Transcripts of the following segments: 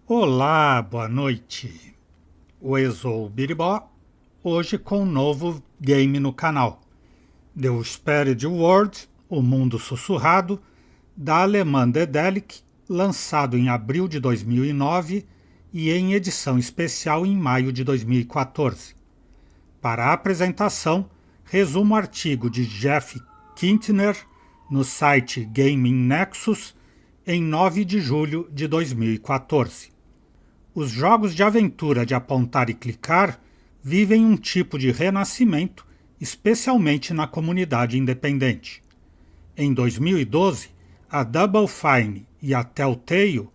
Olá, boa noite. Eu sou o Biribó, hoje com um novo game no canal. The Whispered World, O Mundo Sussurrado, da alemã Dedelic, lançado em abril de 2009 e em edição especial em maio de 2014. Para a apresentação, resumo o artigo de Jeff Kintner no site Gaming Nexus em 9 de julho de 2014. Os jogos de aventura de apontar e clicar vivem um tipo de renascimento, especialmente na comunidade independente. Em 2012, a Double Fine e a Telltale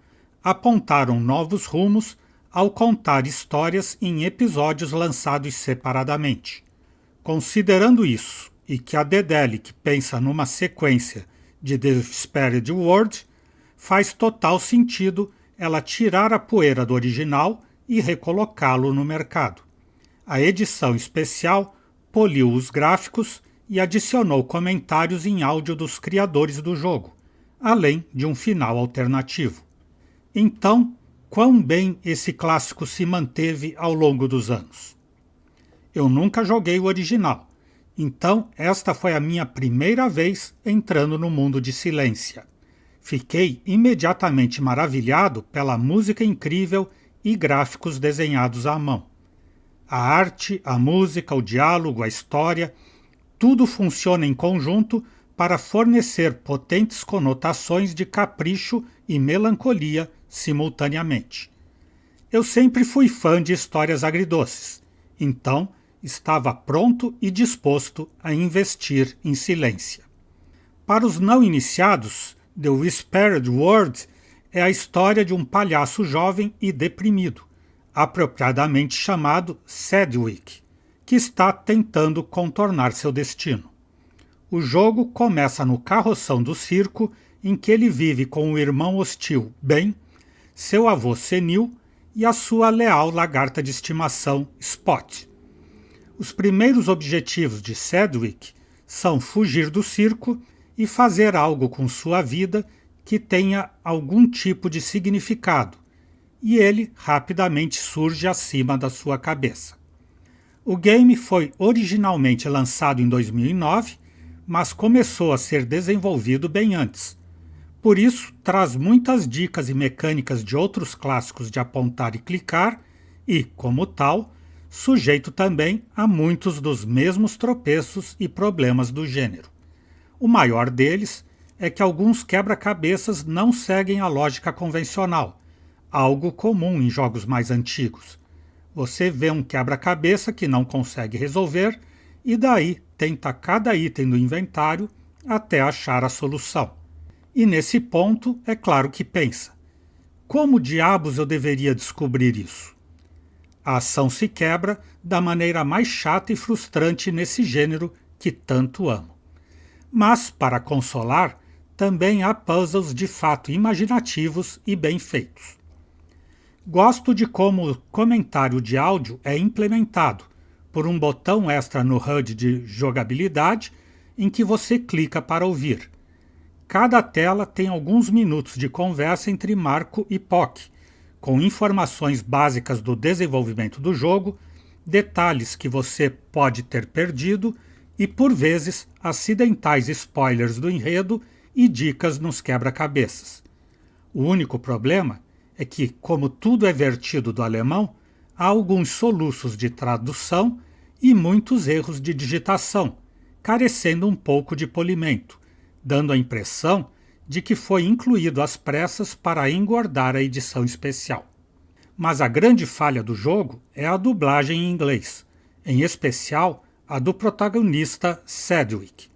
apontaram novos rumos ao contar histórias em episódios lançados separadamente. Considerando isso e que a Dedelic pensa numa sequência de The Whispered World, faz total sentido ela tirar a poeira do original e recolocá-lo no mercado. A edição especial poliu os gráficos e adicionou comentários em áudio dos criadores do jogo, além de um final alternativo. Então, quão bem esse clássico se manteve ao longo dos anos? Eu nunca joguei o original, então esta foi a minha primeira vez entrando no mundo de Silência. Fiquei imediatamente maravilhado pela música incrível e gráficos desenhados à mão. A arte, a música, o diálogo, a história, tudo funciona em conjunto para fornecer potentes conotações de capricho e melancolia simultaneamente. Eu sempre fui fã de histórias agridoces, então estava pronto e disposto a investir em Silência. Para os não iniciados, The Whispered World é a história de um palhaço jovem e deprimido, apropriadamente chamado Sedgwick, que está tentando contornar seu destino. O jogo começa no carroção do circo, em que ele vive com o irmão hostil Ben, seu avô senil e a sua leal lagarta de estimação Spot. Os primeiros objetivos de Sedgwick são fugir do circo e fazer algo com sua vida que tenha algum tipo de significado, e ele rapidamente surge acima da sua cabeça. O game foi originalmente lançado em 2009, mas começou a ser desenvolvido bem antes. Por isso, traz muitas dicas e mecânicas de outros clássicos de apontar e clicar e, como tal, sujeito também a muitos dos mesmos tropeços e problemas do gênero. O maior deles é que alguns quebra-cabeças não seguem a lógica convencional, algo comum em jogos mais antigos. Você vê um quebra-cabeça que não consegue resolver e daí tenta cada item do inventário até achar a solução. E nesse ponto, é claro que pensa: como diabos eu deveria descobrir isso? A ação se quebra da maneira mais chata e frustrante nesse gênero que tanto amo. Mas, para consolar, também há puzzles de fato imaginativos e bem feitos. Gosto de como o comentário de áudio é implementado por um botão extra no HUD de jogabilidade em que você clica para ouvir. Cada tela tem alguns minutos de conversa entre Marco e Poc, com informações básicas do desenvolvimento do jogo, detalhes que você pode ter perdido e, por vezes, acidentais spoilers do enredo e dicas nos quebra-cabeças. O único problema é que, como tudo é vertido do alemão, há alguns soluços de tradução e muitos erros de digitação, carecendo um pouco de polimento, dando a impressão de que foi incluído às pressas para engordar a edição especial. Mas a grande falha do jogo é a dublagem em inglês, em especial a do protagonista Sedgwick.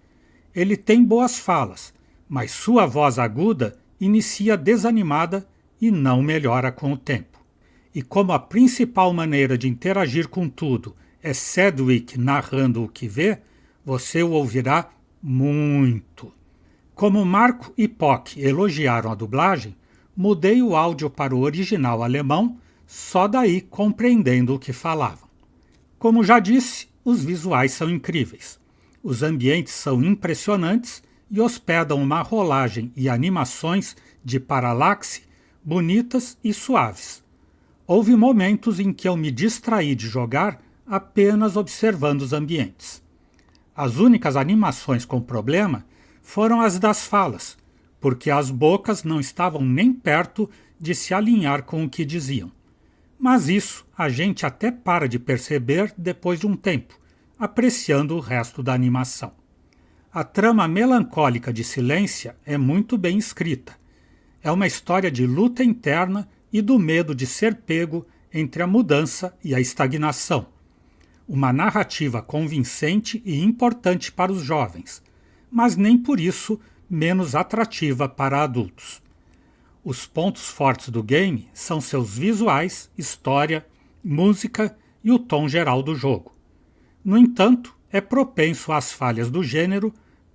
Ele tem boas falas, mas sua voz aguda inicia desanimada e não melhora com o tempo. E como a principal maneira de interagir com tudo é Sedgwick narrando o que vê, você o ouvirá muito. Como Marco e Poc elogiaram a dublagem, mudei o áudio para o original alemão, só daí compreendendo o que falavam. Como já disse, os visuais são incríveis. Os ambientes são impressionantes e hospedam uma rolagem e animações de paralaxe bonitas e suaves. houve momentos em que eu me distraí de jogar apenas observando os ambientes. As únicas animações com problema foram as das falas, porque as bocas não estavam nem perto de se alinhar com o que diziam. Mas isso a gente até para de perceber depois de um tempo, apreciando o resto da animação. A trama melancólica de Silência é muito bem escrita. É uma história de luta interna e do medo de ser pego entre a mudança e a estagnação. Uma narrativa convincente e importante para os jovens, mas nem por isso menos atrativa para adultos. Os pontos fortes do game são seus visuais, história, música e o tom geral do jogo. No entanto, é propenso às falhas do gênero,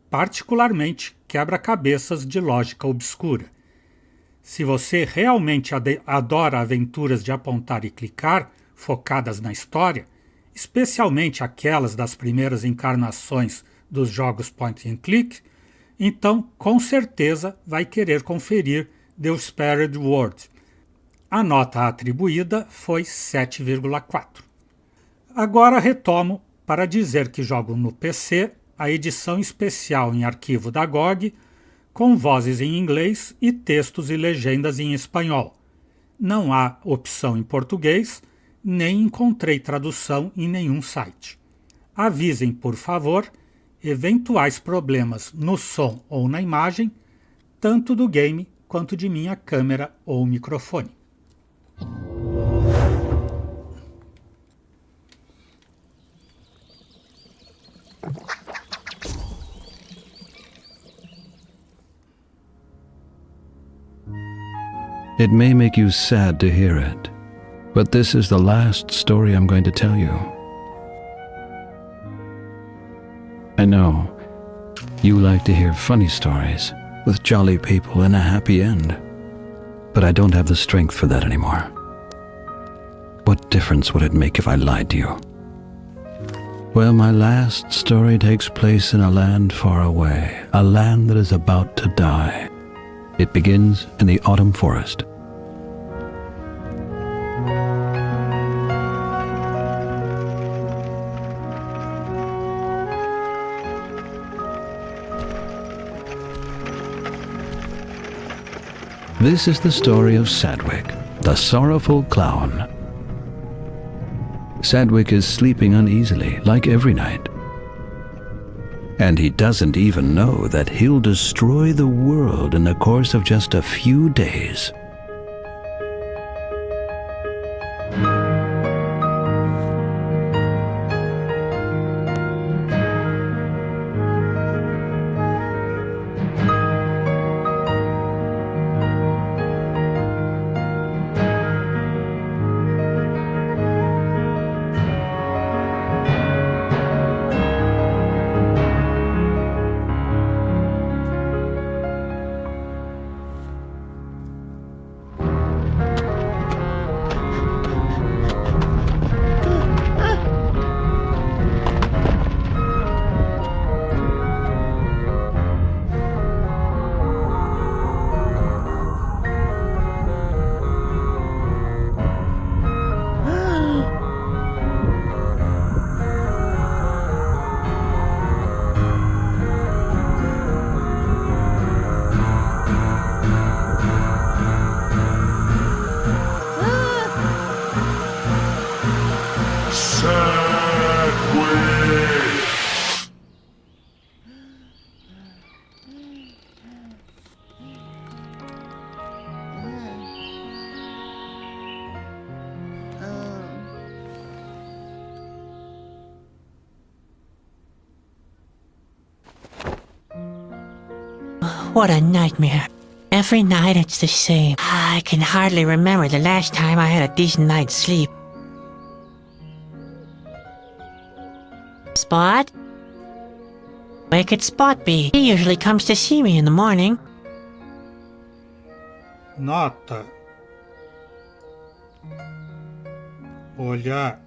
particularmente quebra-cabeças de lógica obscura. Se você realmente adora aventuras de apontar e clicar, focadas na história, especialmente aquelas das primeiras encarnações dos jogos point and click, então com certeza vai querer conferir The Whispered Word. A nota atribuída foi 7,4. Agora retomo para dizer que jogo no PC a edição especial em arquivo da GOG, com vozes em inglês e textos e legendas em espanhol. Não há opção em português, nem encontrei tradução em nenhum site. Avisem, por favor, eventuais problemas no som ou na imagem, tanto do game quanto de minha câmera ou microfone. It may make you sad to hear it, but this is the last story I'm going to tell you. I know you like to hear funny stories with jolly people and a happy end, but I don't have the strength for that anymore. What difference would it make if I lied to you? Well, my last story takes place in a land far away, a land that is about to die. It begins in the autumn forest. This is the story of Sadwick, the sorrowful clown. Sadwick is sleeping uneasily, like every night. And he doesn't even know that he'll destroy the world in the course of just a few days. What a nightmare. Every night it's the same. I can hardly remember the last time I had a decent night's sleep. Spot? Where could Spot be? He usually comes to see me in the morning. Nota. Olhar.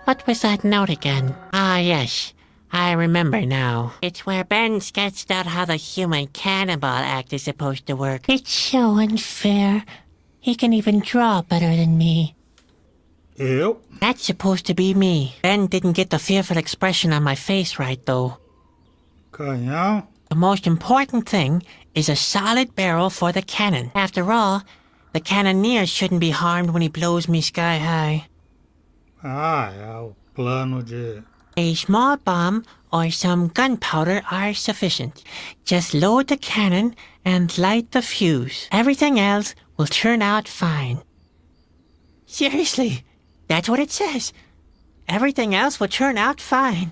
What was that note again? Ah, yes. I remember now. It's where Ben sketched out how the human cannibal act is supposed to work. It's so unfair. He can even draw better than me. Eu? That's supposed to be me. Ben didn't get the fearful expression on my face right, though. Canhão? The most important thing is a solid barrel for the cannon. After all, the cannoneer shouldn't be harmed when he blows me sky high. Ah, é o plano de... A small bomb or some gunpowder are sufficient. Just load the cannon and light the fuse. Everything else will turn out fine. Seriously, that's what it says. Everything else will turn out fine.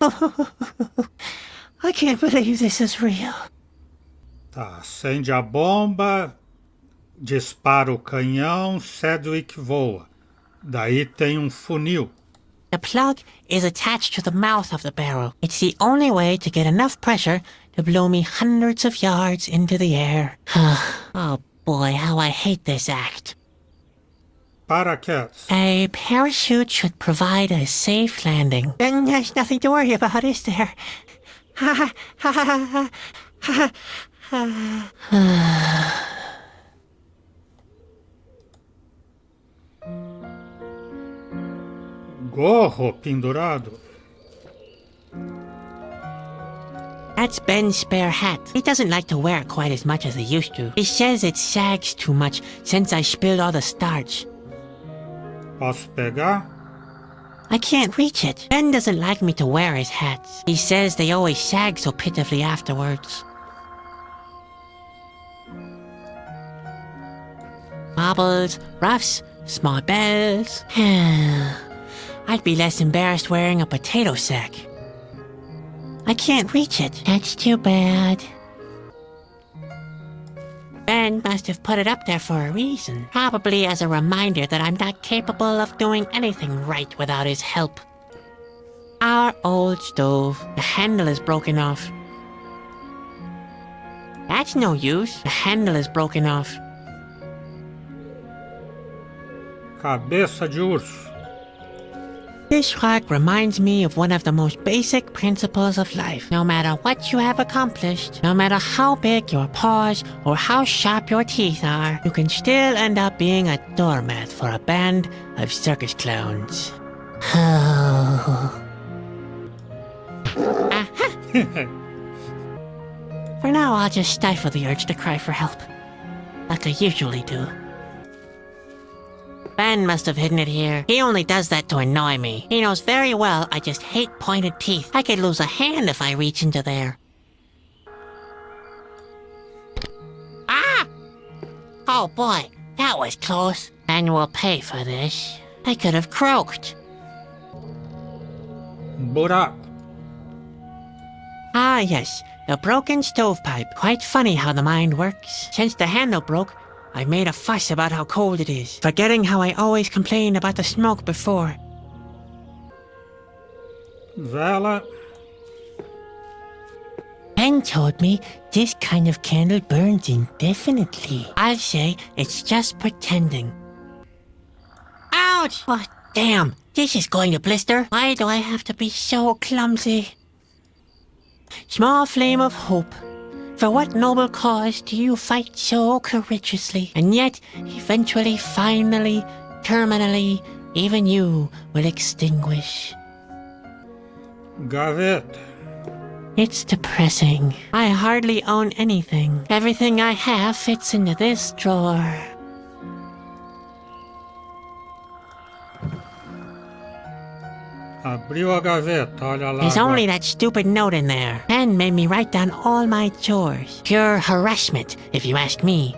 I can't believe this is real. Tá, acende a bomba, dispara o canhão, Sedgwick voa. Daí tem um funil. The plug is attached to the mouth of the barrel. It's the only way to get enough pressure to blow me hundreds of yards into the air. Oh boy, how I hate this act. Paraquedas. A parachute should provide a safe landing. Then there's nothing to worry about, is there? Gorro pendurado. That's Ben's spare hat. He doesn't like to wear it quite as much as he used to. He says it sags too much since I spilled all the starch. Posso pegar? I can't reach it. Ben doesn't like me to wear his hats. He says they always sag so pitifully afterwards. Bobbles, ruffs, small bells. I'd be less embarrassed wearing a potato sack. I can't reach it. That's too bad. Ben must have put it up there for a reason. Probably as a reminder that I'm not capable of doing anything right without his help. Our old stove. The handle is broken off. That's no use. The handle is broken off. Cabeça de urso. This rock reminds me of one of the most basic principles of life. No matter what you have accomplished, no matter how big your paws or how sharp your teeth are, you can still end up being a doormat for a band of circus clowns. For now, I'll just stifle the urge to cry for help, like I usually do. Ben must have hidden it here. He only does that to annoy me. He knows very well I just hate pointed teeth. I could lose a hand if I reach into there. Ah! Oh boy, that was close. And we'll pay for this. I could have croaked. Buraco. Ah yes, the broken stovepipe. Quite funny how the mind works. Since the handle broke, I've made a fuss about how cold it is, forgetting how I always complained about the smoke before. Vela. Ben told me this kind of candle burns indefinitely. I'll say it's just pretending. Ouch! Oh, damn, this is going to blister. Why do I have to be so clumsy? Small flame of hope. For what noble cause do you fight so courageously? And yet, eventually, finally, terminally, even you will extinguish. Gaveta. It's depressing. I hardly own anything. Everything I have fits into this drawer. Abriu a gaveta, olha lá. There's agora. only that stupid note in there. Ben made me write down all my chores. Pure harassment, if you ask me.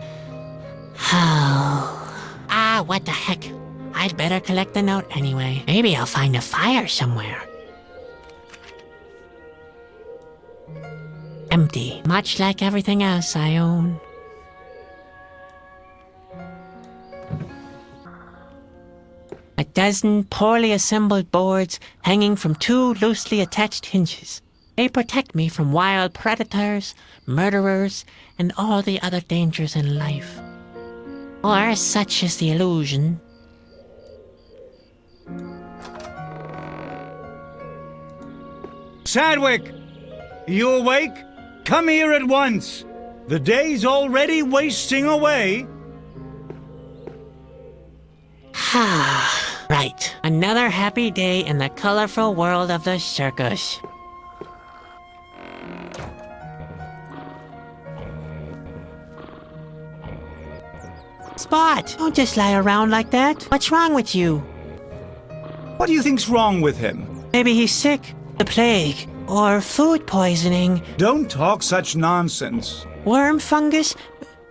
Ah, what the heck. I'd better collect the note anyway. Maybe I'll find a fire somewhere. Empty, much like everything else I own. A dozen poorly assembled boards hanging from two loosely attached hinges. They protect me from wild predators, murderers, and all the other dangers in life. Or such is the illusion. Sadwick! You awake? Come here at once! The day's already wasting away. right. Another happy day in the colorful world of the circus. Spot, don't just lie around like that. What's wrong with you? What do you think's wrong with him? Maybe he's sick, the plague, or food poisoning, Don't talk such nonsense. worm fungus,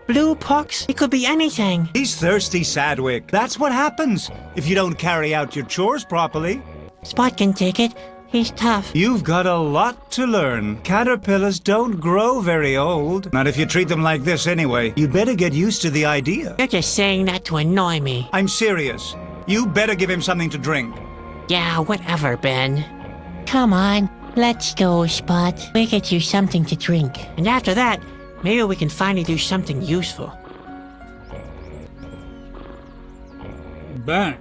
blue pox. It could be anything. He's thirsty, Sadwick. That's what happens if you don't carry out your chores properly. Spot can take it. He's tough. You've got a lot to learn. Caterpillars don't grow very old. Not if you treat them like this anyway. You'd better get used to the idea. You're just saying that to annoy me. I'm serious. You better give him something to drink. Yeah, whatever, Ben. Come on, let's go, Spot. We'll get you something to drink. And after that, maybe we can finally do something useful. Ben,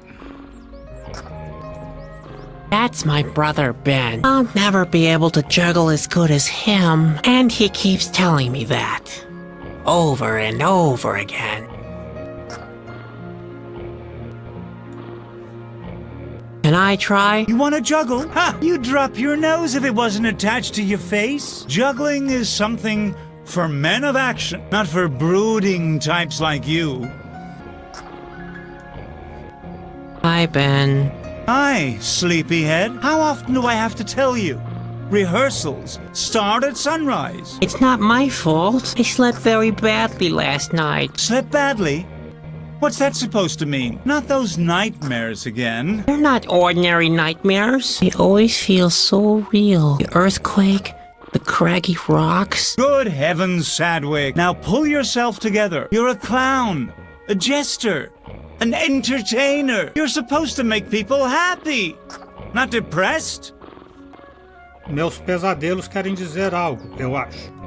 That's my brother, Ben. I'll never be able to juggle as good as him. And he keeps telling me that. Over and over again. Can I try? You want to juggle? Ha! You'd drop your nose if it wasn't attached to your face. Juggling is something for men of action, not for brooding types like you. Hi, Ben. Hi, sleepyhead. How often do I have to tell you? Rehearsals start at sunrise. It's not my fault. I slept very badly last night. Slept badly? What's that supposed to mean? Not those nightmares again. They're not ordinary nightmares. They always feel so real. The earthquake, the craggy rocks. Good heavens, Sadwick. Now pull yourself together. You're a clown, a jester, an entertainer. You're supposed to make people happy, not depressed. meus pesadelos querem dizer algo, eu acho.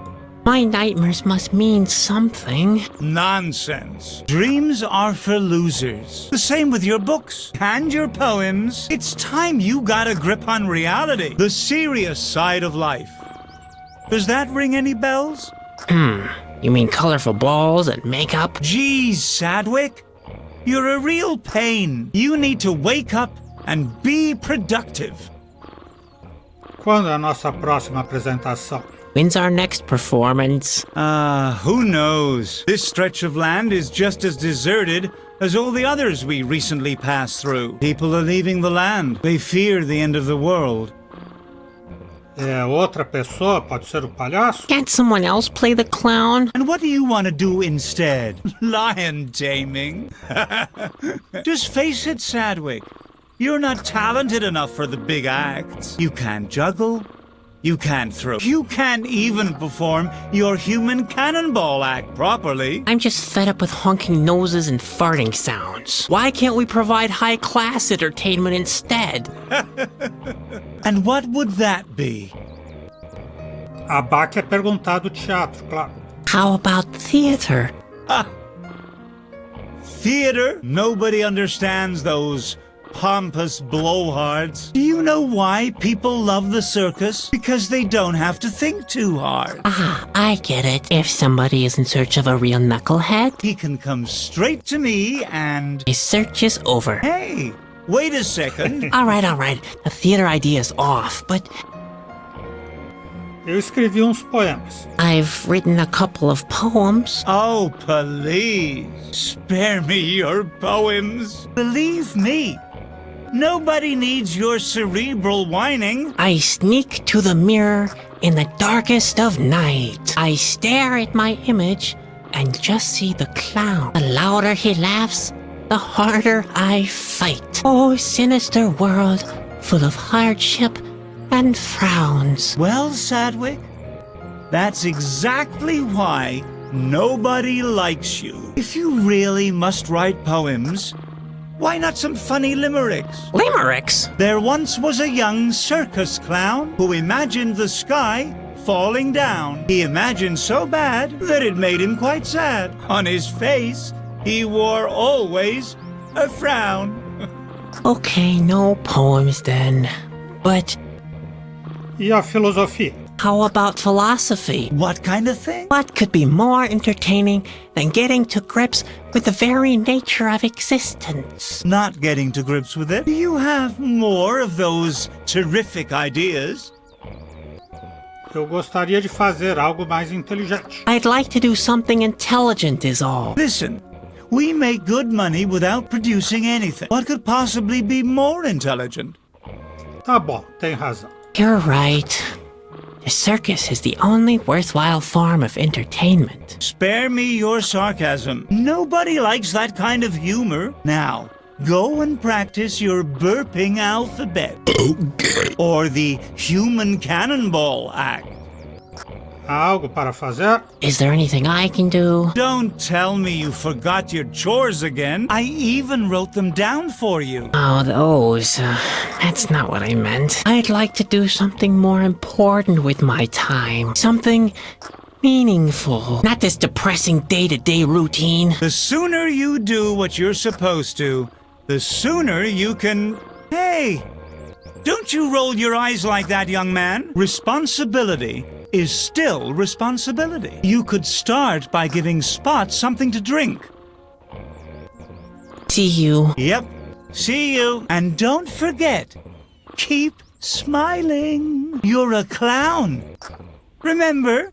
My nightmares must mean something. Nonsense. Dreams are for losers. The same with your books and your poems. It's time you got a grip on reality, the serious side of life. Does that ring any bells? You mean colorful balls and makeup? Geez, Sadwick. You're a real pain. You need to wake up and be productive. Quando é a nossa próxima apresentação? When's our next performance? Who knows? This stretch of land is just as deserted as all the others we recently passed through. People are leaving the land. They fear the end of the world. É outra pessoa, pode ser o palhaço? Can't someone else play the clown? And what do you want to do instead? Lion taming? Just face it, Sadwick. You're not talented enough for the big acts. You can't juggle. You can't throw. You can't even perform your human cannonball act properly. I'm just fed up with honking noses and farting sounds. Why can't we provide high-class entertainment instead? And what would that be? A Bá quer perguntar do teatro, claro. How about theater? Theater? Nobody understands those pompous blowhards. Do you know why people love the circus? Because they don't have to think too hard. Ah, I get it. If somebody is in search of a real knucklehead, He can come straight to me and... his search is over. Hey, wait a second. All right. The theater idea is off, but Eu escrevi uns poemas. I've written a couple of poems. Oh, please, spare me your poems. Believe me, nobody needs your cerebral whining. I sneak to the mirror in the darkest of night. I stare at my image and just see the clown. The louder he laughs, the harder I fight. Oh, sinister world, full of hardship and frowns. Well, Sadwick, that's exactly why nobody likes you. If you really must write poems, why not some funny limericks? Limericks? There once was a young circus clown who imagined the sky falling down. He imagined so bad that it made him quite sad. On his face, he wore always a frown. Okay, no poems then. But E a filosofia? How about philosophy? What kind of thing? What could be more entertaining than getting to grips with the very nature of existence? Not getting to grips with it? You have more of those terrific ideas. Eu gostaria de fazer algo mais inteligente. I'd like to do something intelligent is all. Listen, we make good money without producing anything. What could possibly be more intelligent? Tá bom, tem razão. You're right. The circus is the only worthwhile form of entertainment. Spare me your sarcasm. Nobody likes that kind of humor. Now, go and practice your burping alphabet. Okay. Or the human cannonball act. Há algo para fazer? Is there anything I can do? Don't tell me you forgot your chores again. I even wrote them down for you. Oh, those. That's not what I meant. I'd like to do something more important with my time. Something meaningful. Not this depressing day-to-day routine. The sooner you do what you're supposed to, the sooner you can... Hey! Don't you roll your eyes like that, young man. Responsibility is still responsibility. You could start by giving Spot something to drink. See you. Yep. See you. And don't forget, keep smiling. You're a clown. Remember?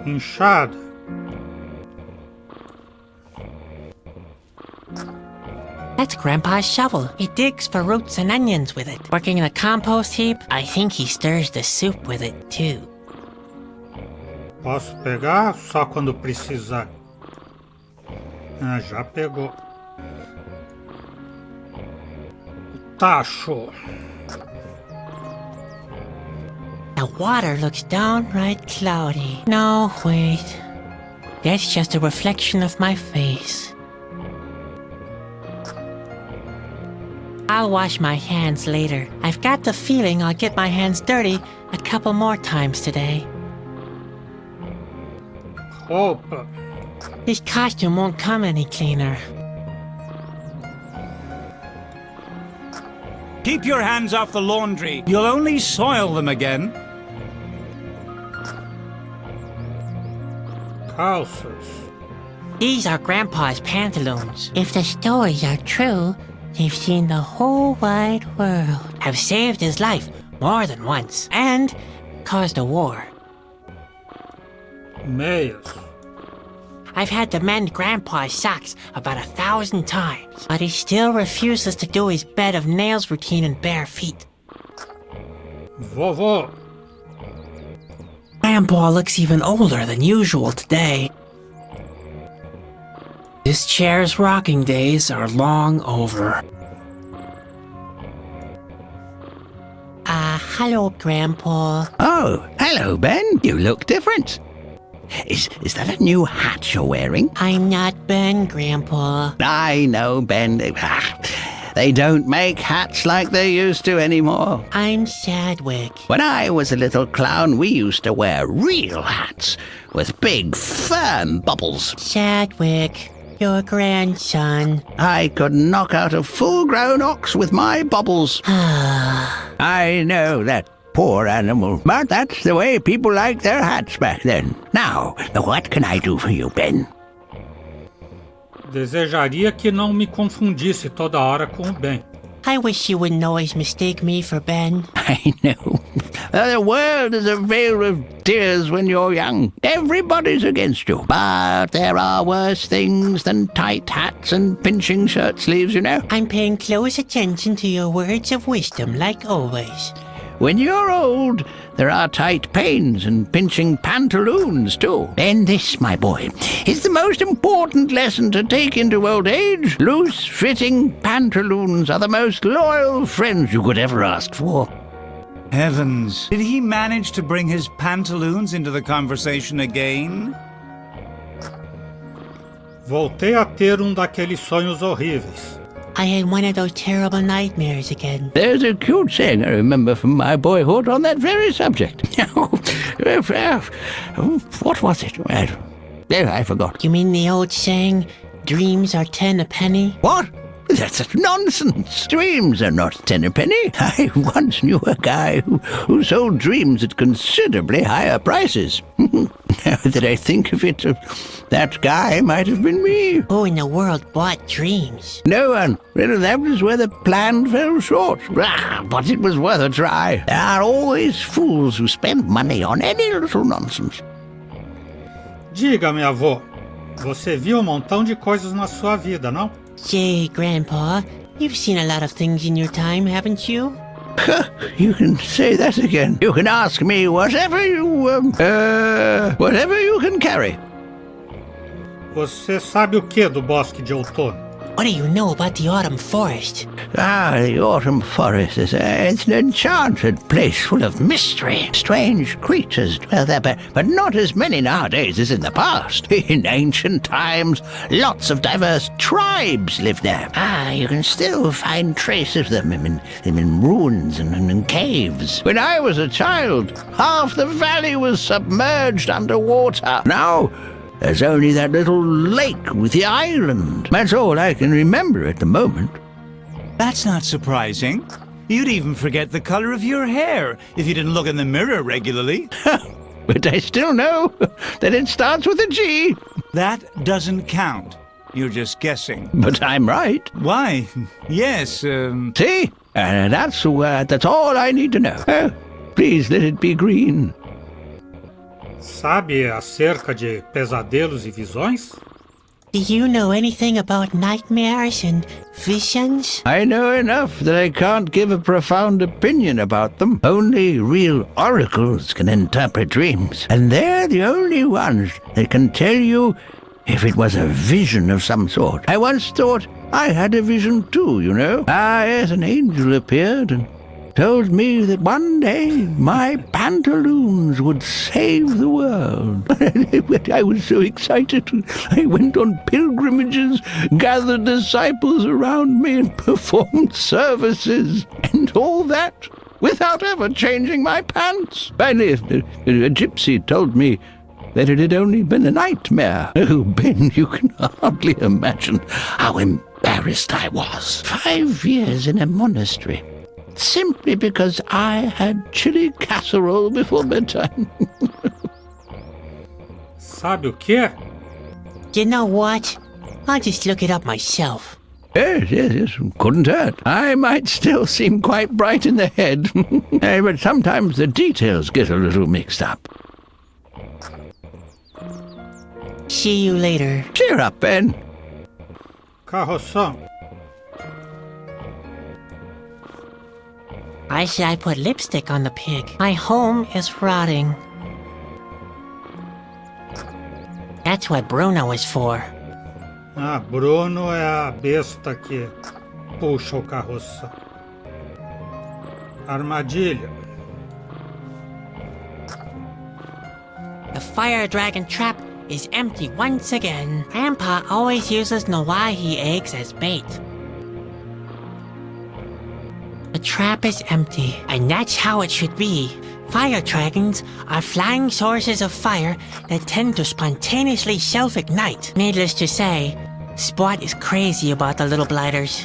Inchada. That's Grandpa's shovel. He digs for roots and onions with it. Working in a compost heap, I think he stirs the soup with it, too. Posso pegar só quando precisar. Ah, já pegou. O tacho. The water looks downright cloudy. No, wait. That's just a reflection of my face. I'll wash my hands later. I've got the feeling I'll get my hands dirty a couple more times today. Roupa. This costume won't come any cleaner. Keep your hands off the laundry. You'll only soil them again. Calças. These are Grandpa's pantaloons. If the stories are true, they've seen the whole wide world, have saved his life more than once, and caused a war. Meias. I've had to mend Grandpa's socks about 1,000 times, but he still refuses to do his bed of nails routine in bare feet. Vovô. Grandpa looks even older than usual today. This chair's rocking days are long over. Hello, Grandpa. Oh, hello, Ben. You look different. Is that a new hat you're wearing? I'm not Ben, Grandpa. I know, Ben. They don't make hats like they used to anymore. I'm Sadwick. When I was a little clown, we used to wear real hats with big, firm bubbles. Sadwick, your grandson. I could knock out a full-grown ox with my bubbles. I know that poor animal, but that's the way people liked their hats back then. Now, what can I do for you, Ben? Desejaria que não me confundisse toda hora com o Ben. I wish you wouldn't always mistake me for Ben. I know. The world is a vale of tears when you're young. Everybody's against you. But there are worse things than tight hats and pinching shirt sleeves, you know. I'm paying close attention to your words of wisdom, like always. When you're old, there are tight pains and pinching pantaloons, too. And this, my boy, is the most important lesson to take into old age. Loose-fitting pantaloons are the most loyal friends you could ever ask for. Heavens, did he manage to bring his pantaloons into the conversation again? Voltei a ter daqueles sonhos horríveis. I had one of those terrible nightmares again. There's a cute saying I remember from my boyhood on that very subject. What was it? I forgot. You mean the old saying, dreams are 10 a penny? What? That's nonsense. Dreams are not tenpenny. I once knew a guy who sold dreams at considerably higher prices. Now that I think of it, that guy might have been me. Who in the world bought dreams? No one. Well, that was where the plan fell short. But it was worth a try. There are always fools who spend money on any little nonsense. Diga-me, avô, você viu um montão de coisas na sua vida, não? Say, Grandpa, you've seen a lot of things in your time, haven't you? You can say that again. You can ask me whatever you can carry. Você sabe o que do bosque de outono? What do you know about the autumn forest? The autumn forest is it's an enchanted place full of mystery. Strange creatures dwell there, but not as many nowadays as in the past. In ancient times, lots of diverse tribes lived there. You can still find traces of them in ruins and in caves. When I was a child, half the valley was submerged underwater. Now, there's only that little lake with the island. That's all I can remember at the moment. That's not surprising. You'd even forget the color of your hair if you didn't look in the mirror regularly. But I still know that it starts with a G. That doesn't count. You're just guessing. But I'm right. Why, yes, See? That's all I need to know. Please let it be green. Sabe acerca de pesadelos e visões? Do you know anything about nightmares and visions? I know enough that I can't give a profound opinion about them. Only real oracles can interpret dreams, and they're the only ones that can tell you if it was a vision of some sort. I once thought I had a vision too, you know. Yes, an angel appeared and told me that one day my pantaloons would save the world. I was so excited. I went on pilgrimages, gathered disciples around me, and performed services, and all that without ever changing my pants. Finally, a gypsy told me that it had only been a nightmare. Oh, Ben, you can hardly imagine how embarrassed I was. 5 years in a monastery, simply because I had chili casserole before bedtime. Sabe o quê? You know what? I'll just look it up myself. Yes, couldn't hurt. I might still seem quite bright in the head, but sometimes the details get a little mixed up. See you later. Cheer up, Ben. Carroção. Why should I put lipstick on the pig? My home is rotting. That's what Bruno is for. Bruno é a besta que puxa o carroção. Armadilha. The fire dragon trap is empty once again. Grandpa always uses Nawahi eggs as bait. The trap is empty, and that's how it should be. Fire dragons are flying sources of fire that tend to spontaneously self-ignite. Needless to say, Spot is crazy about the little blighters.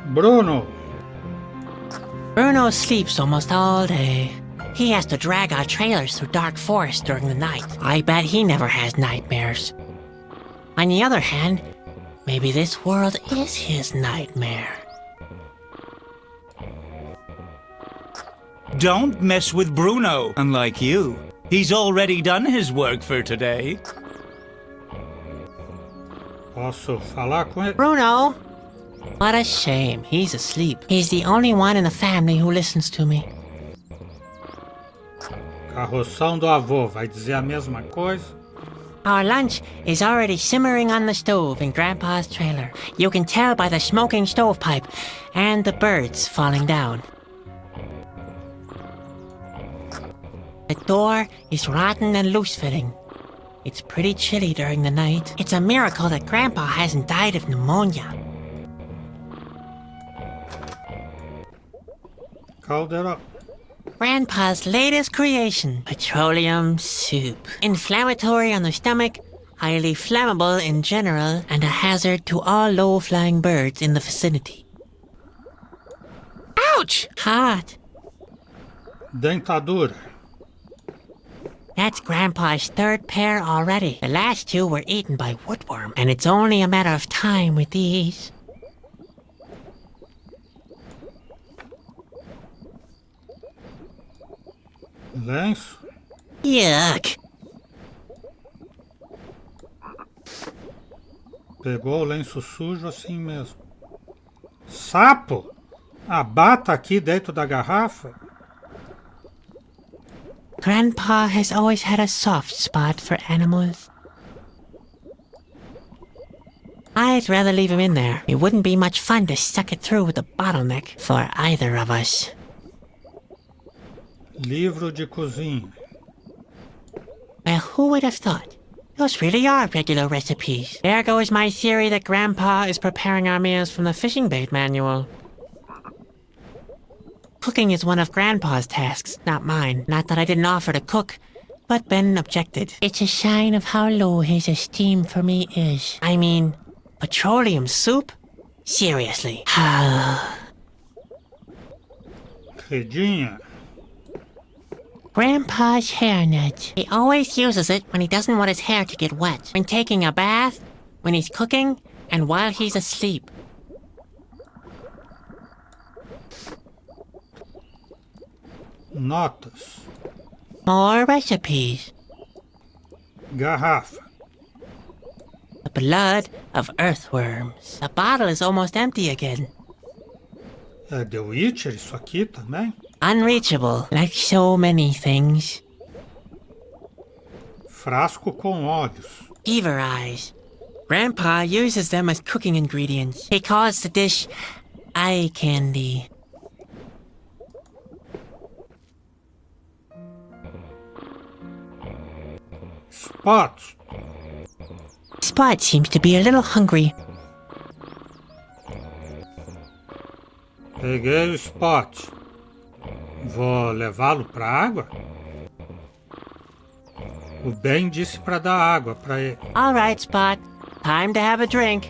Bruno. Bruno sleeps almost all day. He has to drag our trailers through dark forests during the night. I bet he never has nightmares. On the other hand, maybe this world is his nightmare. don't mess with Bruno, unlike you. He's already done his work for today. Posso falar com ele? Bruno! What a shame. He's asleep. He's the only one in the family who listens to me. Carroção do avô vai dizer a mesma coisa? Our lunch is already simmering on the stove in Grandpa's trailer. You can tell by the smoking stovepipe and the birds falling down. The door is rotten and loose-fitting. It's pretty chilly during the night. It's a miracle that Grandpa hasn't died of pneumonia. Caldeirão. Grandpa's latest creation, petroleum soup. Inflammatory on the stomach, highly flammable in general, and a hazard to all low-flying birds in the vicinity. Ouch! Hot. Dentadura. That's Grandpa's third pair already. The last two were eaten by woodworm, and it's only a matter of time with these. Lenço. Yuck! Pegou o lenço sujo assim mesmo. Sapo! A bata aqui dentro da garrafa? Grandpa has always had a soft spot for animals. I'd rather leave him in there. It wouldn't be much fun to suck it through with a bottleneck for either of us. Livro de cozinha. Well, who would have thought? Those really are regular recipes. There goes my theory that Grandpa is preparing our meals from the fishing bait manual. Cooking is one of Grandpa's tasks, not mine. Not that I didn't offer to cook, but Ben objected. It's a sign of how low his esteem for me is. I mean, petroleum soup? Seriously. Redinha. Grandpa's hair net. He always uses it when he doesn't want his hair to get wet. When taking a bath, when he's cooking, and while he's asleep. Notas. More recipes. Garrafa. The blood of earthworms. The bottle is almost empty again. É The Witcher isso aqui também? Unreachable, like so many things. Frasco com óleos. Beaver eyes. Grandpa uses them as cooking ingredients. He calls the dish eye candy. Spots. Spot seems to be a little hungry. Peguei o Spot. Vou levá-lo pra água? O Ben disse pra dar água pra ele. All right, Spot. Time to have a drink.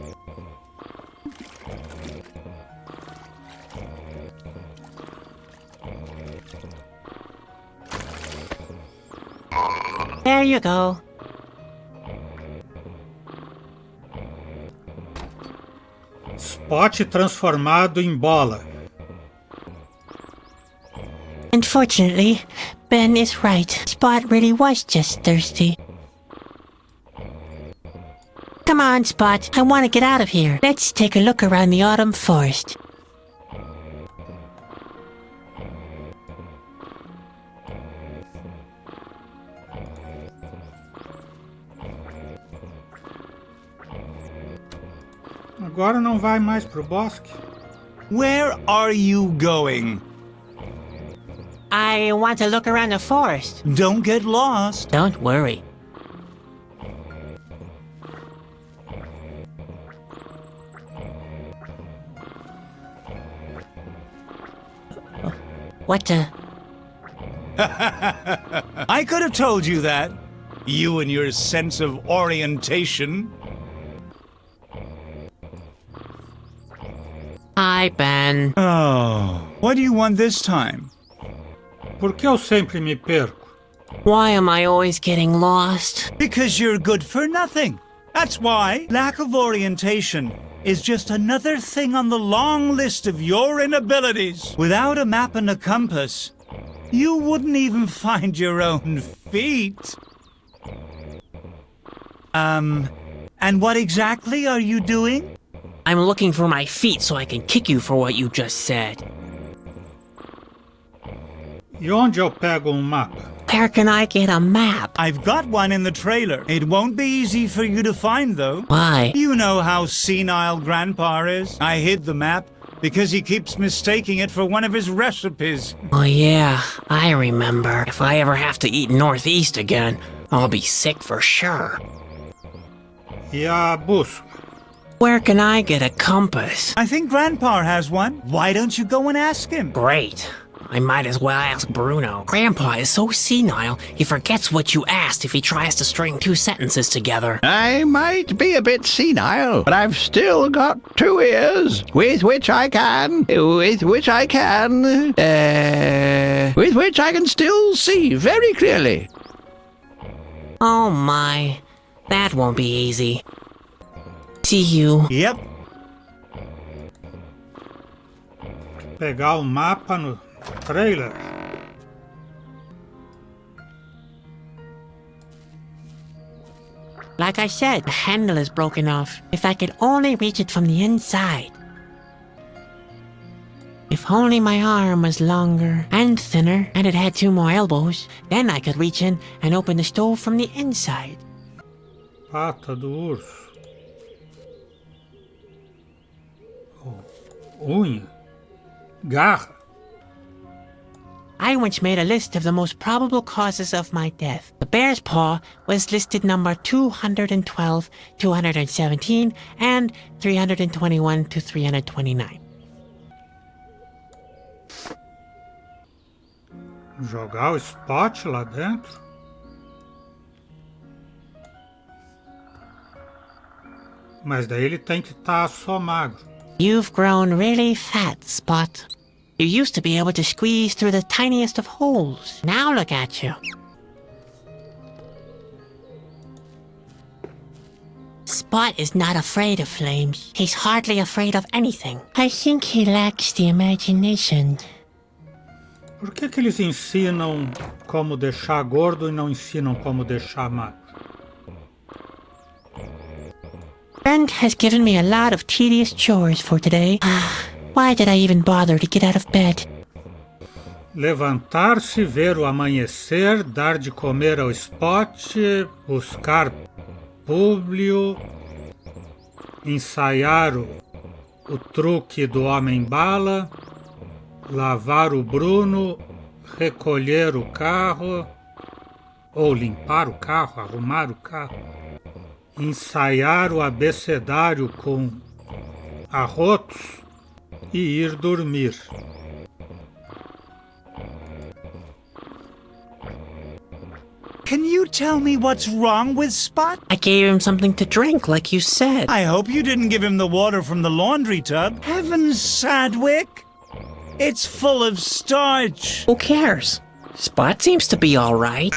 There you go. Spot transformado em bola. Unfortunately, Ben is right. Spot really was just thirsty. Come on, Spot. I want to get out of here. Let's take a look around the autumn forest. Agora não vai mais pro bosque? Where are you going? I want to look around the forest. Don't get lost. Don't worry. What the? I could have told you that. You and your sense of orientation. Hi, Ben. Oh, what do you want this time? Por que eu sempre me perco? Why am I always getting lost? Because you're good for nothing. That's why. Lack of orientation is just another thing on the long list of your inabilities. Without a map and a compass, you wouldn't even find your own feet. And what exactly are you doing? I'm looking for my feet so I can kick you for what you just said. E onde eu pego mapa? Where can I get a map? I've got one in the trailer. It won't be easy for you to find, though. Why? You know how senile Grandpa is. I hid the map because he keeps mistaking it for one of his recipes. Oh yeah, I remember. If I ever have to eat northeast again, I'll be sick for sure. E a bússola? Where can I get a compass? I think Grandpa has one. Why don't you go and ask him? Great. I might as well ask Bruno. Grandpa is so senile, he forgets what you asked if he tries to string 2 sentences together. I might be a bit senile, but I've still got 2 ears with which I can still see very clearly. Oh my, that won't be easy. See you. Yep. Pegar o mapa no trailer. Like I said, the handle is broken off. If I could only reach it from the inside. If only my arm was longer and thinner and it had 2 more elbows, then I could reach in and open the stove from the inside. Pata do urso. Unha. Garra. I once made a list of the most probable causes of my death. The bear's paw was listed number 212, 217, and 321 to 329. Jogar o spot lá dentro. Mas daí ele tem que estar só magro. You've grown really fat, Spot. You used to be able to squeeze through the tiniest of holes. Now look at you. Spot is not afraid of flames. He's hardly afraid of anything. I think he lacks the imagination. Por que eles ensinam como deixar gordo e não ensinam como deixar magro? Brent has given me a lot of tedious chores for today. Why did I even bother to get out of bed? Levantar-se, ver o amanhecer, dar de comer ao Spot, buscar Públio, ensaiar o truque do homem-bala, lavar o Bruno, recolher o carro, ou limpar o carro, arrumar o carro, ensaiar o abecedário com arrotos e ir dormir. Can you tell me what's wrong with Spot? I gave him something to drink, like you said. I hope you didn't give him the water from the laundry tub. Heavens, Sadwick! It's full of starch. Who cares? Spot seems to be all right.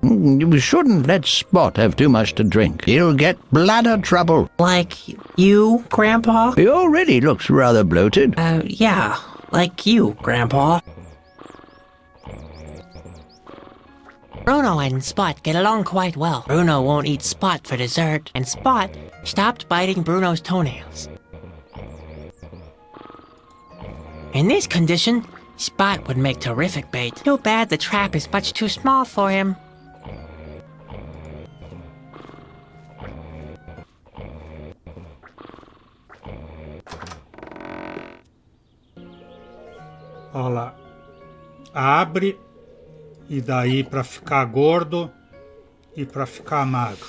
You shouldn't let Spot have too much to drink. He'll get bladder trouble. Like you, Grandpa? He already looks rather bloated. Yeah, like you, Grandpa. Bruno and Spot get along quite well. Bruno won't eat Spot for dessert, and Spot stopped biting Bruno's toenails. In this condition, Spot would make terrific bait. Too bad the trap is much too small for him. Olha lá, abre e daí para ficar gordo e para ficar magro.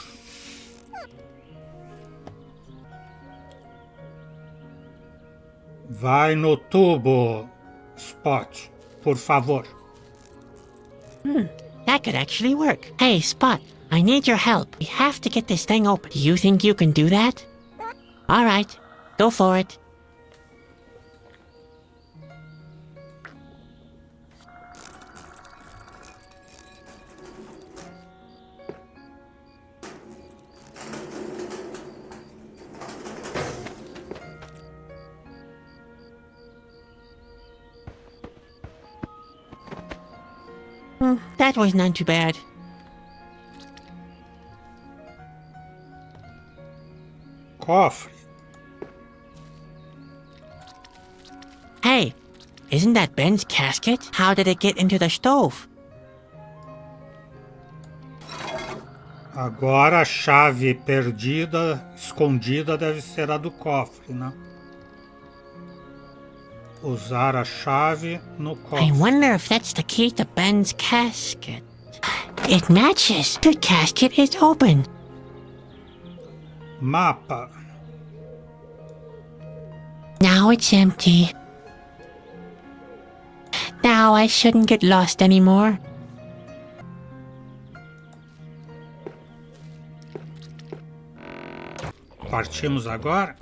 Vai no tubo, Spot, por favor. That could actually work. Hey, Spot, I need your help. We have to get this thing open. Do you think you can do that? All right, go for it. That was not too bad. Cofre. Hey, isn't that Ben's casket? How did it get into the stove? Agora a chave perdida, escondida, deve ser a do cofre, né? Usar a chave no I cofre. wonder if that's the key to Ben's casket. It matches. The casket is open. Mapa. Now it's empty. Now I shouldn't get lost anymore. Partimos agora?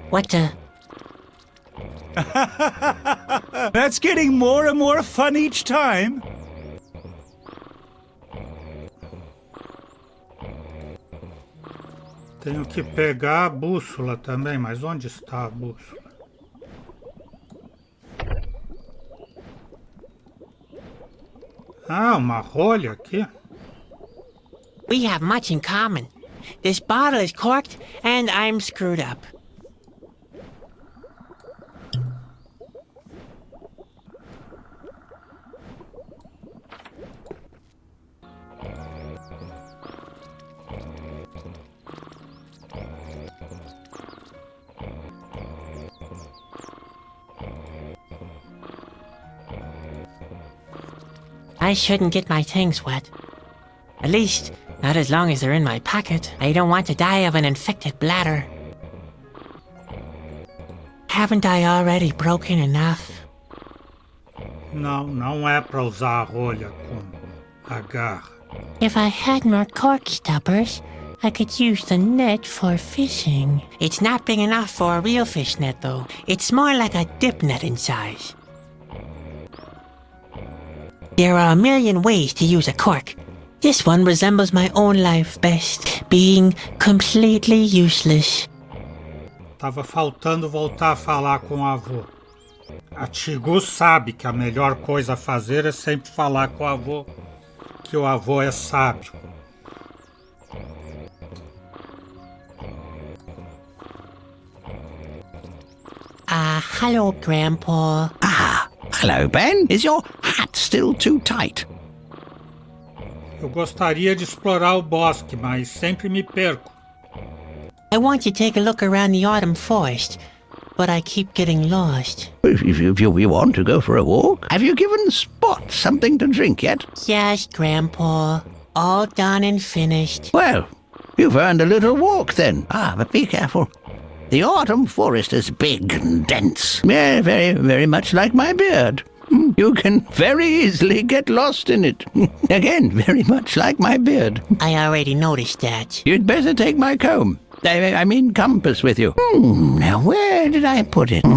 What the? That's getting more and more fun each time. Tenho que pegar a bússola também, mas onde está a bússola? Ah, uma rolha aqui. We have much in common. This bottle is corked, and I'm screwed up. I shouldn't get my things wet. At least, not as long as they're in my pocket. I don't want to die of an infected bladder. Haven't I already broken enough? Não, não é para usar a rolha com a garra. If I had more cork stoppers, I could use the net for fishing. It's not big enough for a real fish net, though. It's more like a dip net in size. There are a million ways to use a cork. This one resembles my own life best, being completely useless. Tava faltando voltar a falar com o avô. A Tigu sabe que a melhor coisa a fazer é sempre falar com o avô, que o avô é sábio. Hello, Grandpa. Ah, hello, Ben. Is your hat still too tight? Eu gostaria de explorar o bosque, mas sempre me perco. I want to take a look around the autumn forest, but I keep getting lost. If you want to go for a walk, have you given Spot something to drink yet? Yes, Grandpa. All done and finished. Well, you've earned a little walk then. Ah, but be careful. The autumn forest is big and dense. Yeah, very, very much like my beard. You can very easily get lost in it. Again, very much like my beard. I already noticed that. You'd better take my comb. I mean compass with you. Now, where did I put it? I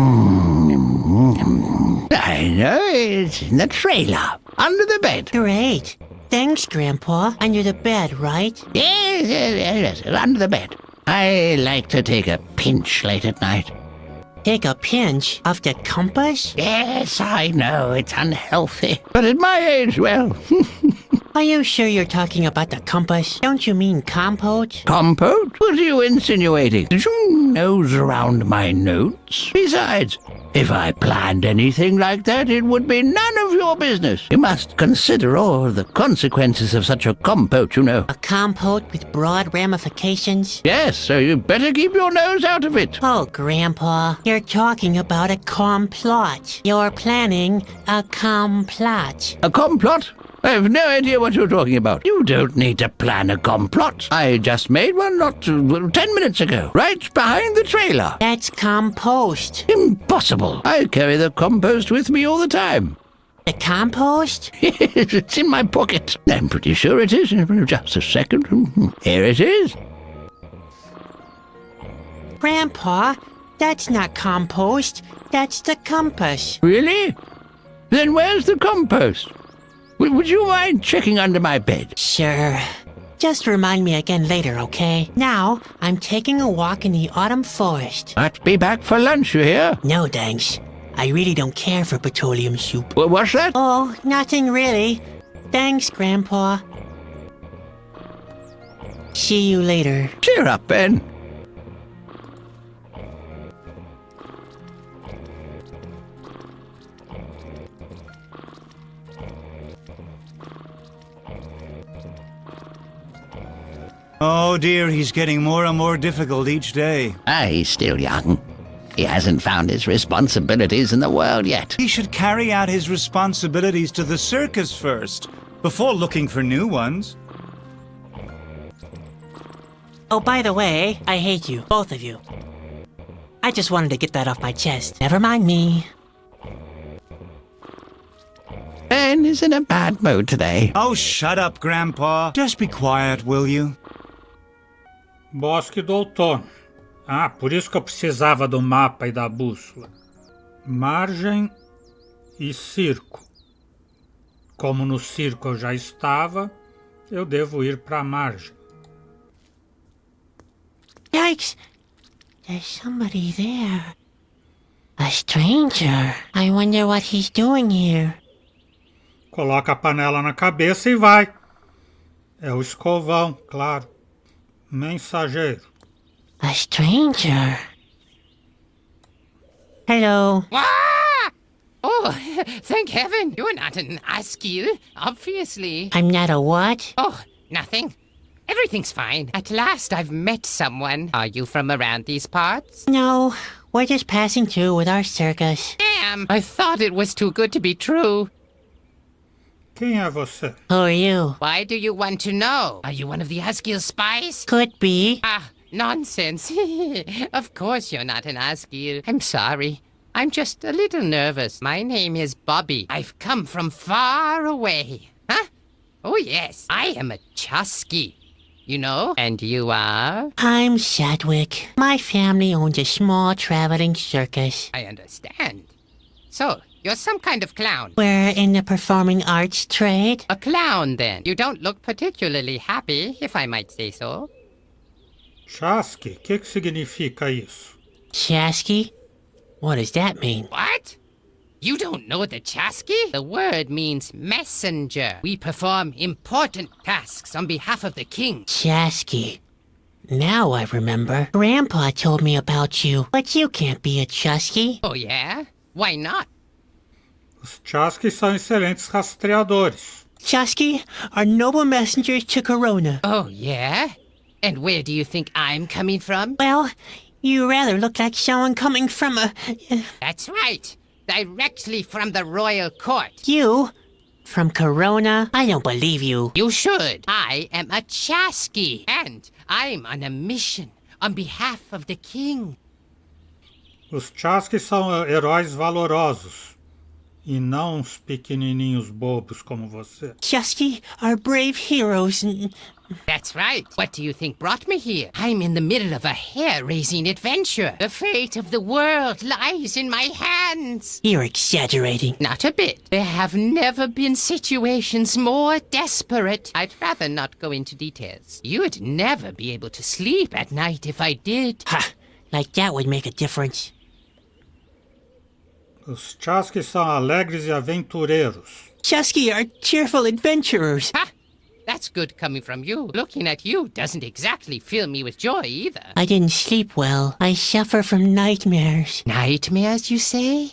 know, it's in the trailer. Under the bed. Great. Thanks, Grandpa. Under the bed, right? Yes, under the bed. I like to take a pinch late at night. Take a pinch of the compass? Yes, I know, it's unhealthy. But at my age, well... Are you sure you're talking about the compass? Don't you mean compote? Compote? What are you insinuating? Did you nose around my notes? Besides, if I planned anything like that, it would be none of your business. You must consider all the consequences of such a compote, you know. A compote with broad ramifications? Yes, so you better keep your nose out of it. Oh, Grandpa, you're talking about a complot. You're planning a complot. A complot? I have no idea what you're talking about. You don't need to plan a complot. I just made one not 10 minutes ago, right behind the trailer. That's compost. Impossible. I carry the compost with me all the time. The compost? It's in my pocket. I'm pretty sure it is. Just a second. Here it is. Grandpa, that's not compost. That's the compass. Really? Then where's the compost? Would you mind checking under my bed? Sure. Just remind me again later, okay? Now, I'm taking a walk in the autumn forest. I'd be back for lunch, you hear? No, thanks. I really don't care for petroleum soup. What's that? Oh, nothing really. Thanks, Grandpa. See you later. Cheer up, Ben. Oh dear, he's getting more and more difficult each day. He's still young. He hasn't found his responsibilities in the world yet. He should carry out his responsibilities to the circus first, before looking for new ones. Oh, by the way, I hate you, both of you. I just wanted to get that off my chest. Never mind me. Ben is in a bad mood today. Oh, shut up, Grandpa. Just be quiet, will you? Bosque do Outono. Ah, por isso que eu precisava do mapa e da bússola. Margem e circo. Como no circo eu já estava, eu devo ir para a margem. Yikes! There's somebody there. A stranger. I wonder what he's doing here. Coloca a panela na cabeça e vai. É o escovão, claro. Mensageiro. A stranger. Hello. Ah! Oh, thank heaven you're not an Askew, obviously. I'm not a what? Oh, nothing. Everything's fine. At last I've met someone. Are you from around these parts? No, we're just passing through with our circus. Damn, I thought it was too good to be true. Quem é você? Who are you? Why do you want to know? Are you one of the Askew spies? Could be. Ah, nonsense. Of course you're not an Askew. I'm sorry. I'm just a little nervous. My name is Bobby. I've come from far away. Huh? Oh, yes. I am a Chusky. You know? And you are? I'm Sadwick. My family owns a small traveling circus. I understand. So, you're some kind of clown. We're in the performing arts trade. A clown, then. You don't look particularly happy, if I might say so. Chasque, o que significa isso? Chasky? What does that mean? What? You don't know the Chasky? The word means messenger. We perform important tasks on behalf of the king. Chasky. Now I remember. Grandpa told me about you, but you can't be a Chusky. Oh, yeah? Why not? Os Chasques são excelentes rastreadores. Chusky are noble messengers to Corona. Oh, yeah? And where do you think I'm coming from? Well, you rather look like someone coming from a... That's right. Directly from the royal court. You? From Corona? I don't believe you. You should. I am a Chasky, and I'm on a mission on behalf of the king. Os Chasques são heróis valorosos e não uns pequenininhos bobos como você. Chusky are brave heroes and... That's right. What do you think brought me here? I'm in the middle of a hair-raising adventure. The fate of the world lies in my hands. You're exaggerating. Not a bit. There have never been situations more desperate. I'd rather not go into details. You'd never be able to sleep at night if I did. Ha! Like that would make a difference. Os Chasques são alegres e aventureiros. Chusky are cheerful adventurers. Ha! That's good coming from you. Looking at you doesn't exactly fill me with joy either. I didn't sleep well. I suffer from nightmares. Nightmares, you say?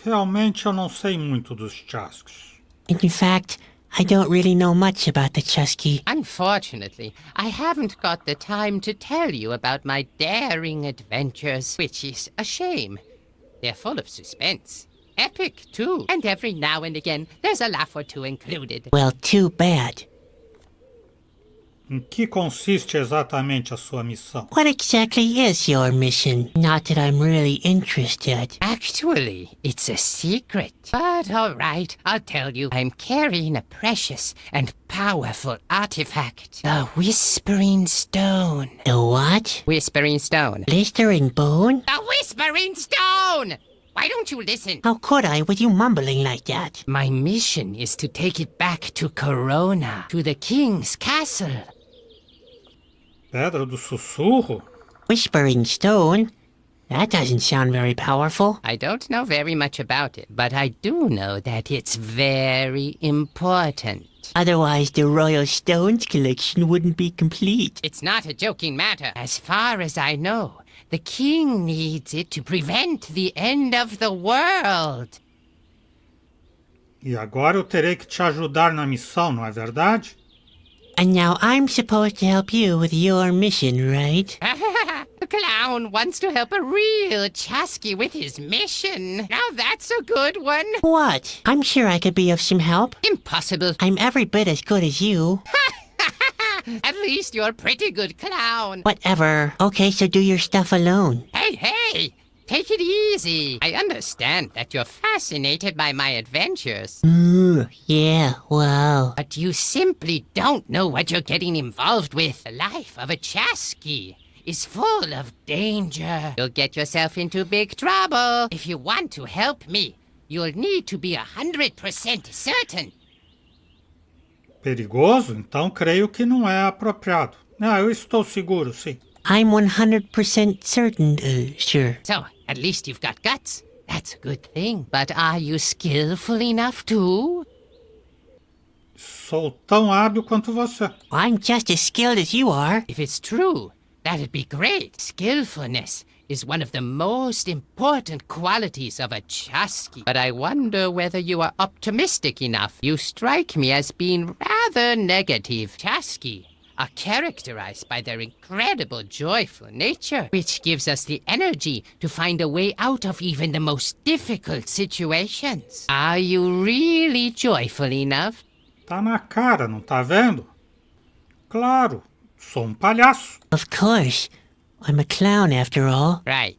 Realmente eu não sei muito dos Chasques. In fact, I don't really know much about the Chusky. Unfortunately, I haven't got the time to tell you about my daring adventures, which is a shame. They're full of suspense. Epic, too. And every now and again, there's a laugh or two included. Well, too bad. Em que consiste exatamente a sua missão? What exactly is your mission? Not that I'm really interested. Actually, it's a secret. But all right, I'll tell you. I'm carrying a precious and powerful artifact. The Whispering Stone. The what? Whispering Stone. Blistering bone? The Whispering Stone! Why don't you listen? How could I with you mumbling like that? My mission is to take it back to Corona, to the king's castle. Pedra do Sussurro? Whispering stone? That doesn't sound very powerful. I don't know very much about it, but I do know that it's very important. Otherwise, the Royal Stones collection wouldn't be complete. It's not a joking matter. As far as I know, the king needs it to prevent the end of the world. E agora eu terei que te ajudar na missão, não é verdade? And now I'm supposed to help you with your mission, right? The clown wants to help a real Chasky with his mission. Now that's a good one. What? I'm sure I could be of some help. Impossible. I'm every bit as good as you. At least you're a pretty good clown. Whatever. Okay, so do your stuff alone. Hey! Take it easy. I understand that you're fascinated by my adventures. Yeah, wow. But you simply don't know what you're getting involved with. The life of a Chasky is full of danger. You'll get yourself into big trouble. If you want to help me, you'll need to be 100% certain. Perigoso? Então creio que não é apropriado. Eu estou seguro, sim. I'm 100% certain, sure. So, at least you've got guts. That's a good thing. But are you skillful enough too? Sou tão hábil quanto você. I'm just as skilled as you are. If it's true, that'd be great. Skillfulness is one of the most important qualities of a Chasky. But I wonder whether you are optimistic enough. You strike me as being rather negative. Chasky are characterized by their incredible joyful nature, which gives us the energy to find a way out of even the most difficult situations. Are you really joyful enough? Tá na cara, não tá vendo? Claro, sou palhaço. Of course. I'm a clown after all. Right.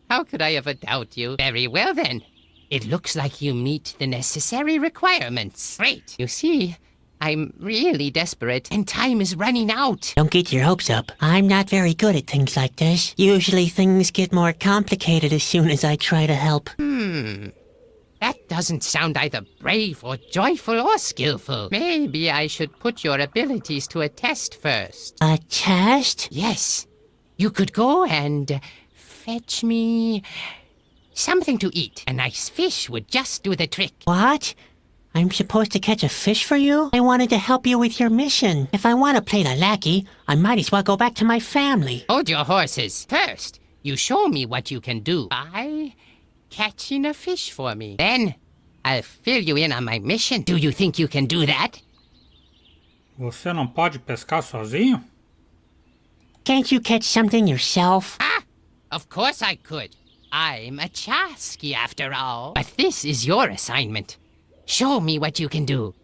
How could I ever doubt you? Very well then. It looks like you meet the necessary requirements. Great. You see, I'm really desperate, and time is running out. Don't get your hopes up. I'm not very good at things like this. Usually things get more complicated as soon as I try to help. That doesn't sound either brave or joyful or skillful. Maybe I should put your abilities to a test first. A test? Yes. You could go and fetch me something to eat. A nice fish would just do the trick. What? I'm supposed to catch a fish for you? I wanted to help you with your mission. If I want to play the lackey, I might as well go back to my family. Hold your horses. First, you show me what you can do by catching a fish for me. Then, I'll fill you in on my mission. Do you think you can do that? Você não pode pescar sozinho? Can't you catch something yourself? Of course I could. I'm a Chasky after all. But this is your assignment. Show me what you can do.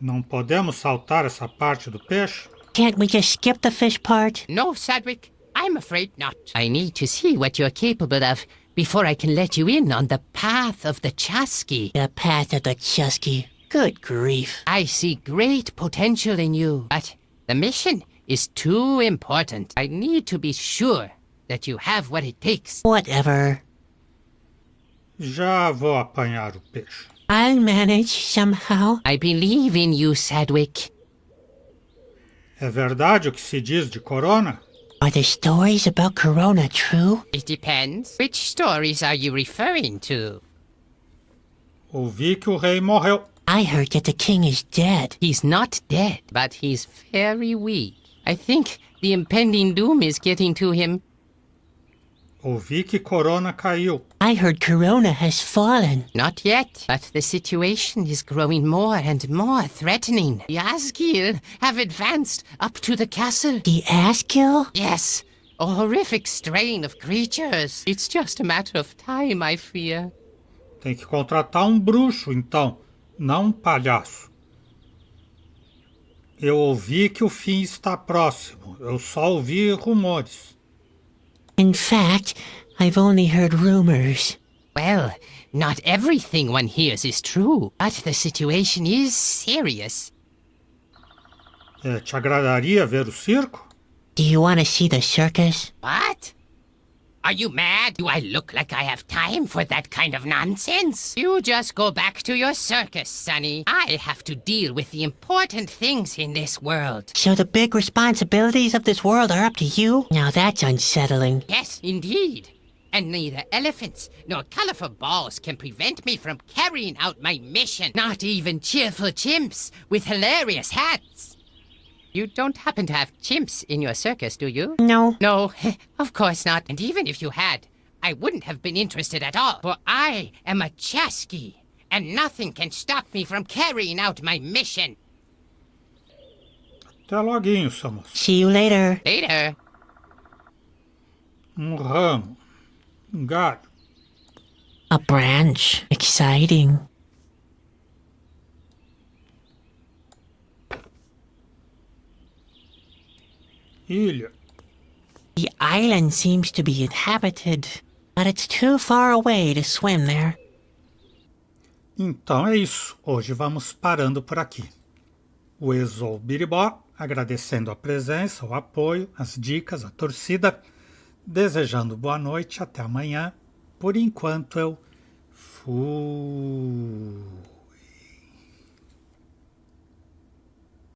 Não podemos saltar essa parte do peixe? Can't we just skip the fish part? No, Sadwick, I'm afraid not. I need to see what you're capable of before I can let you in on the path of the Chasky. The path of the Chusky. Good grief. I see great potential in you, but the mission is too important. I need to be sure that you have what it takes. Whatever. Já vou apanhar o peixe. I'll manage somehow. I believe in you, Sadwick. É verdade o que se diz de Corona? Are the stories about Corona true? It depends. Which stories are you referring to? Ouvi que o rei morreu. I heard that the king is dead. He's not dead, but he's very weak. I think the impending doom is getting to him. Ouvi que Corona caiu. I heard Corona has fallen. Not yet, but the situation is growing more and more threatening. The Asgil have advanced up to the castle. The Askill? Yes, a horrific strain of creatures. It's just a matter of time, I fear. Tem que contratar bruxo, então, não palhaço. Eu ouvi que o fim está próximo. Eu só ouvi rumores. In fact, I've only heard rumors. Well, not everything one hears is true, but the situation is serious. Te agradaria ver o circo? Do you want to see the circus? What? Are you mad? Do I look like I have time for that kind of nonsense? You just go back to your circus, Sonny. I have to deal with the important things in this world. So the big responsibilities of this world are up to you? Now that's unsettling. Yes, indeed. And neither elephants nor colorful balls can prevent me from carrying out my mission. Not even cheerful chimps with hilarious hats. You don't happen to have chimps in your circus, do you? No. No, of course not. And even if you had, I wouldn't have been interested at all. For I am a Chasky, and nothing can stop me from carrying out my mission. Até loguinho, Samus. See you later. Later. Ramo. Galho. A branch. Exciting. Ilha. The island seems to be inhabited, but it's too far away to swim there. Então é isso. Hoje vamos parando por aqui. O Exou Biribó, agradecendo a presença, o apoio, as dicas, a torcida, desejando boa noite, até amanhã. Por enquanto eu fui.